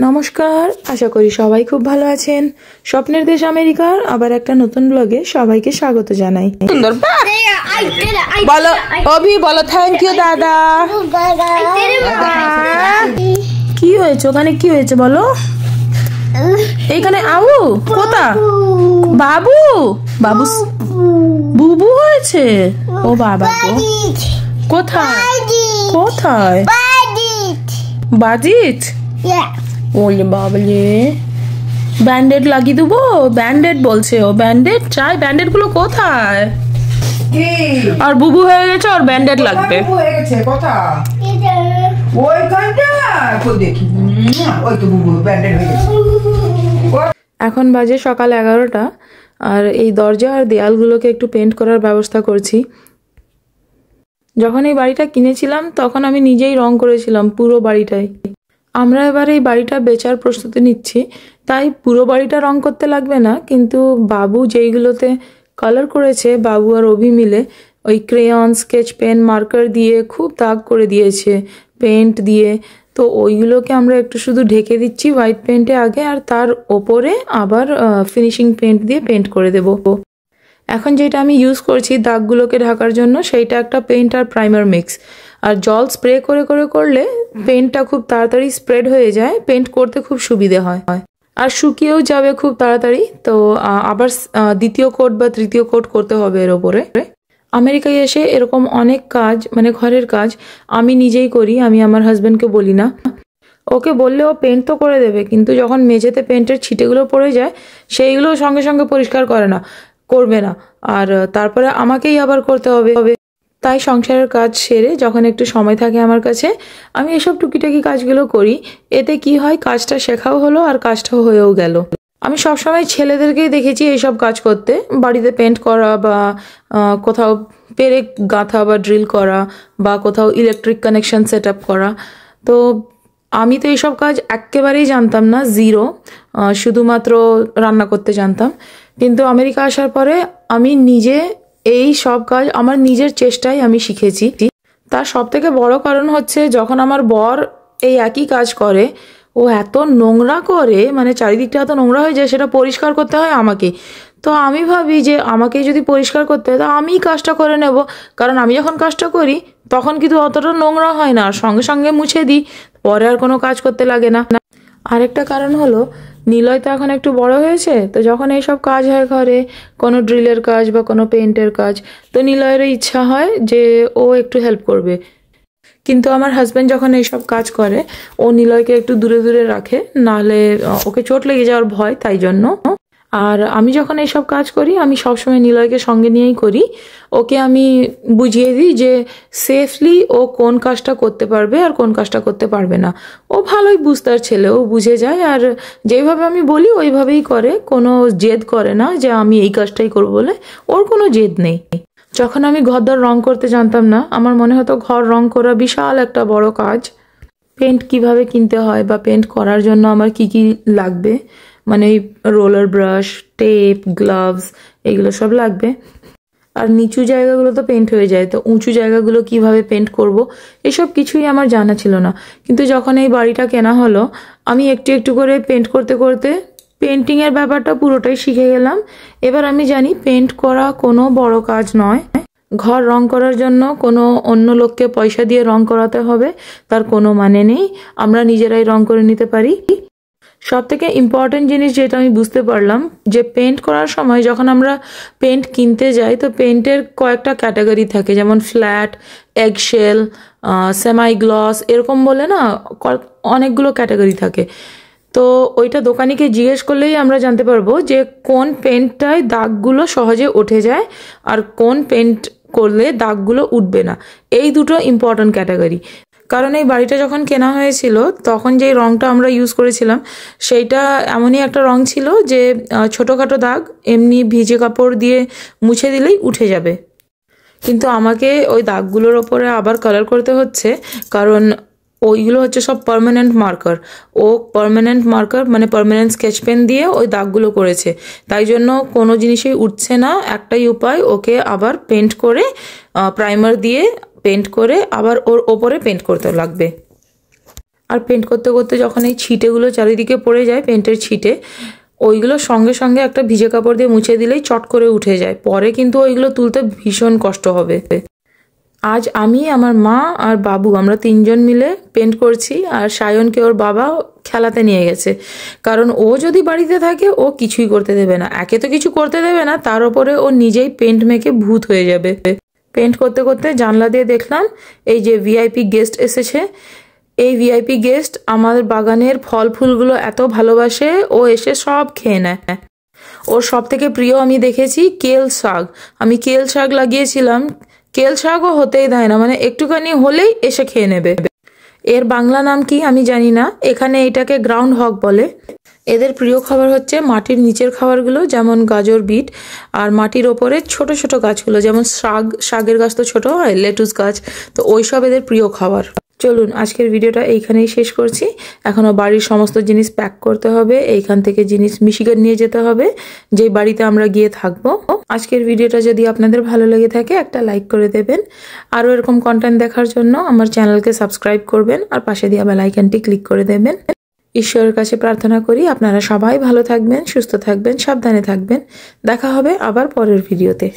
নমস্কার, আশা করি সবাই খুব ভালো আছেন। স্বপ্নের দেশ আমেরিকার আবার একটা নতুন ব্লগে সবাইকে স্বাগত জানাই। সুন্দর বলো, অভি বলো থ্যাংক ইউ দাদা। কি হয়েছে ওখানে, কি হয়েছে বলো? এইখানে আউ কোথা? বাবু বাবু বুবু হয়েছে। ও বাবা গো, কোথায় কোথায়? বাজিত ওলে বাবলে, ব্যান্ডেড লাগিয়ে দেবো? ব্যান্ডেড বলছে ও, ব্যান্ডেড চাই? ব্যান্ডেড গুলো কোথায়? আর বুবু হয়ে গেছে, আর ব্যান্ডেড লাগবে। এখন বাজে সকাল 11টা, আর এই দরজা আর দেয়ালগুলোকে একটু পেন্ট করার ব্যবস্থা করছি। যখন এই বাড়িটা কিনেছিলাম তখন আমি নিজেই রং করেছিলাম পুরো বাড়িটাই। আমরা এবার এই বাড়িটা বেচার প্রস্তুতি নিচ্ছি, তাই পুরো বাড়িটা রং করতে লাগবে না, কিন্তু বাবু যেইগুলোতে কালার করেছে, বাবু আর অভি মিলে ওই ক্রেয়ন, স্কেচ পেন, মার্কার দিয়ে খুব দাগ করে দিয়েছে পেন্ট দিয়ে। তো ওইগুলোকে আমরা একটু শুধু ঢেকে দিচ্ছি হোয়াইট পেন্টে আগে, আর তার ওপরে আবার ফিনিশিং পেন্ট দিয়ে পেন্ট করে দেব। এখন যেটা আমি ইউজ করছি দাগগুলোকে ঢাকার জন্য, সেইটা একটা পেন্ট আর প্রাইমার মিক্স। আর জল স্প্রে করে করে করলে পেন্টটা খুব তাড়াতাড়ি স্প্রেড হয়ে যায়, পেন্ট করতে খুব সুবিধে হয়, আর শুকিয়েও যাবে খুব তাড়াতাড়ি। তো আবার দ্বিতীয় কোট বা তৃতীয় কোট করতে হবে এর ওপরে। আমেরিকায় এসে এরকম অনেক কাজ, মানে ঘরের কাজ আমি নিজেই করি, আমি আমার হাজব্যান্ডকে বলি না। ওকে বললে ও পেন্ট তো করে দেবে, কিন্তু যখন মেঝেতে পেন্টের ছিটেগুলো পড়ে যায় সেইগুলো সঙ্গে সঙ্গে পরিষ্কার করবে না, আর তারপরে আমাকেই আবার করতে হবে। তাই সংসারের কাজ সেরে যখন একটু সময় থাকে আমার কাছে, আমি এসব টুকিটাকি কাজগুলো করি। এতে কি হয়, কাজটা শেখাও হলো আর কাজটাও হয়েও গেল। আমি সবসময় ছেলেদেরকেই দেখেছি এইসব কাজ করতে, বাড়িতে পেন্ট করা বা কোথাও পেরেক গাঁথা বা ড্রিল করা বা কোথাও ইলেকট্রিক কানেকশন সেট আপ করা। তো আমি তো এইসব কাজ একেবারেই জানতাম না, জিরো, শুধুমাত্র রান্না করতে জানতাম। কিন্তু আমেরিকা আসার পরে আমি নিজে এই সব কাজ আমার নিজের চেষ্টায় আমি শিখেছি। তার সব থেকে বড় কারণ হচ্ছে, যখন আমার বর এই একই কাজ করে, ও এত নোংরা করে, মানে চারিদিকটা এত নোংরা হয়ে যায়, সেটা পরিষ্কার করতে হয় আমাকে। তো আমি ভাবি যে আমাকে যদি পরিষ্কার করতে হয়, তা আমিই কাজটা করে নেব, কারণ আমি যখন কাজটা করি তখন কিন্তু অতটা নোংরা হয় না, আর সঙ্গে সঙ্গে মুছে দিই, পরে আর কোনো কাজ করতে লাগে না। আরেকটা কারণ হলো, নিলয় তো এখন একটু বড় হয়েছে, তো যখন এইসব কাজ হয় ঘরে, কোনো ড্রিলের কাজ বা কোনো পেন্টের কাজ, তো নিলয়েরও ইচ্ছা হয় যে ও একটু হেল্প করবে। কিন্তু আমার হাজব্যান্ড যখন এইসব কাজ করে, ও নিলয়কে একটু দূরে দূরে রাখে, নাহলে ওকে চোট লেগে যাওয়ার ভয়, তাই জন্য। আর আমি যখন এইসব কাজ করি, আমি সবসময় নিলয়কে সঙ্গে নিয়েই করি। ওকে আমি বুঝিয়ে দিই যে সেফলি ও কোন কাজটা করতে পারবে আর কোন কাজটা করতে পারবে না। ও ভালোই বুঝতার ছেলে, ও বুঝে যায়, আর যেভাবে আমি বলি ওইভাবেই করে, কোনো জেদ করে না যে আমি এই কাজটাই করবো বলে, ওর কোনো জেদ নেই। যখন আমি ঘরদর রং করতে জানতাম না, আমার মনে হতো ঘর রং করা বিশাল একটা বড় কাজ। পেন্ট কিভাবে কিনতে হয় বা পেন্ট করার জন্য আমার কি কি লাগবে, মানে রোলার ব্রাশ, টেপ, গ্লাভস, এগুলো সব লাগবে। আর নিচু জায়গাগুলো তো পেন্ট হয়ে যায়, তো উঁচু জায়গাগুলো কিভাবে পেন্ট করব, এসব কিছুই আমার জানা ছিল না। কিন্তু যখন এই বাড়িটা কেনা হলো, আমি একটু একটু করে পেন্ট করতে করতে পেন্টিংয়ের ব্যাপারটা পুরোটাই শিখে গেলাম। এবার আমি জানি পেন্ট করা কোনো বড় কাজ নয়। ঘর রং করার জন্য কোনো অন্য লোককে পয়সা দিয়ে রং করাতে হবে তার কোনো মানে নেই, আমরা নিজেরাই রং করে নিতে পারি। সব থেকে ইম্পর্টেন্ট জিনিস যেটা আমি বুঝতে পারলাম, যে পেন্ট করার সময় যখন আমরা পেন্ট কিনতে যাই, তো পেন্টের কয়েকটা ক্যাটাগরি থাকে, যেমন ফ্ল্যাট, এগশেল, সেমাই গ্লস, এরকম বলে না অনেকগুলো ক্যাটাগরি থাকে। তো ওইটা দোকানিকে জিজ্ঞেস করলেই আমরা জানতে পারবো যে কোন পেন্টটায় দাগগুলো সহজে উঠে যায় আর কোন পেন্ট করলে দাগগুলো উঠবে না। এই দুটো ইম্পর্টেন্ট ক্যাটাগরি। কারণ এই বাড়িটা যখন কেনা হয়েছিল, তখন যেই রংটা আমরা ইউজ করেছিলাম, সেইটা এমনই একটা রং ছিল যে ছোটোখাটো দাগ এমনি ভিজে কাপড় দিয়ে মুছে দিলেই উঠে যাবে। কিন্তু আমাকে ওই দাগগুলোর ওপরে আবার কালার করতে হচ্ছে, কারণ ওইগুলো হচ্ছে সব পার্মানেন্ট মার্কার। ও পার্মানেন্ট মার্কার মানে পার্মানেন্ট স্কেচ পেন দিয়ে ওই দাগগুলো করেছে, তাই জন্য কোনো জিনিসই উঠছে না। একটাই উপায়, ওকে আবার পেন্ট করে, প্রাইমার দিয়ে পেন্ট করে আবার ওর ওপরে পেন্ট করতে লাগবে। আর পেন্ট করতে করতে যখন এই ছিটেগুলো চারিদিকে পড়ে যায়, পেন্টের ছিটে, ওইগুলো সঙ্গে সঙ্গে একটা ভিজে কাপড় দিয়ে মুছে দিলেই চট করে উঠে যায়। পরে কিন্তু ওইগুলো তুলতে ভীষণ কষ্ট হবে। আজ আমি, আমার মা আর বাবু আমরা 3 জন মিলে পেন্ট করছি। আর সায়নকে ওর বাবা খেলাতে নিয়ে গেছে, কারণ ও যদি বাড়িতে থাকে ও কিছুই করতে দেবে না। একে তো কিছু করতে দেবে না, তার উপরে ও নিজেই পেন্ট মেখে ভূত হয়ে যাবে। পেন্ট করতে করতে জানলা দিয়ে দেখলাম এই যে ভিআইপি গেস্ট এসেছে। এই ভিআইপি গেস্ট আমাদের বাগানের ফল ফুলগুলো এত ভালোবাসে, ও এসে সব খেয়ে নেয়। ওর সব থেকে প্রিয় আমি দেখেছি কেল শাক। আমি কেল শাক লাগিয়েছিলাম, কেল শাকও হতেই দেয় না, মানে একটুখানি হলেই এসে খেয়ে নেবে। এর বাংলা নাম কি আমি জানি না, এখানে এটাকে গ্রাউন্ড হগ বলে। এদের প্রিয় খাবার হচ্ছে মাটির নিচের খাবারগুলো, যেমন গাজর, বিট, আর মাটির ওপরে ছোট ছোট গাছগুলো, যেমন শাকের গাছ তো ছোট হয়, লেটুস গাছ, তো ওইসব এদের প্রিয় খাবার। চলুন আজকের ভিডিওটা এইখানেই শেষ করছি। এখনো বাড়ির সমস্ত জিনিস প্যাক করতে হবে, এইখান থেকে জিনিস মিশিগান নিয়ে যেতে হবে, যে বাড়িতে আমরা গিয়ে থাকবো। আজকের ভিডিওটা যদি আপনাদের ভালো লেগে থাকে একটা লাইক করে দেবেন। আরও এরকম কন্টেন্ট দেখার জন্য আমার চ্যানেলকে সাবস্ক্রাইব করবেন আর পাশে দেওয়া বেল আইকনটি ক্লিক করে দেবেন। ঈশ্বরের কাছে প্রার্থনা করি আপনারা সবাই ভালো থাকবেন, সুস্থ থাকবেন, সাবধানে থাকবেন। দেখা হবে আবার পরের ভিডিওতে।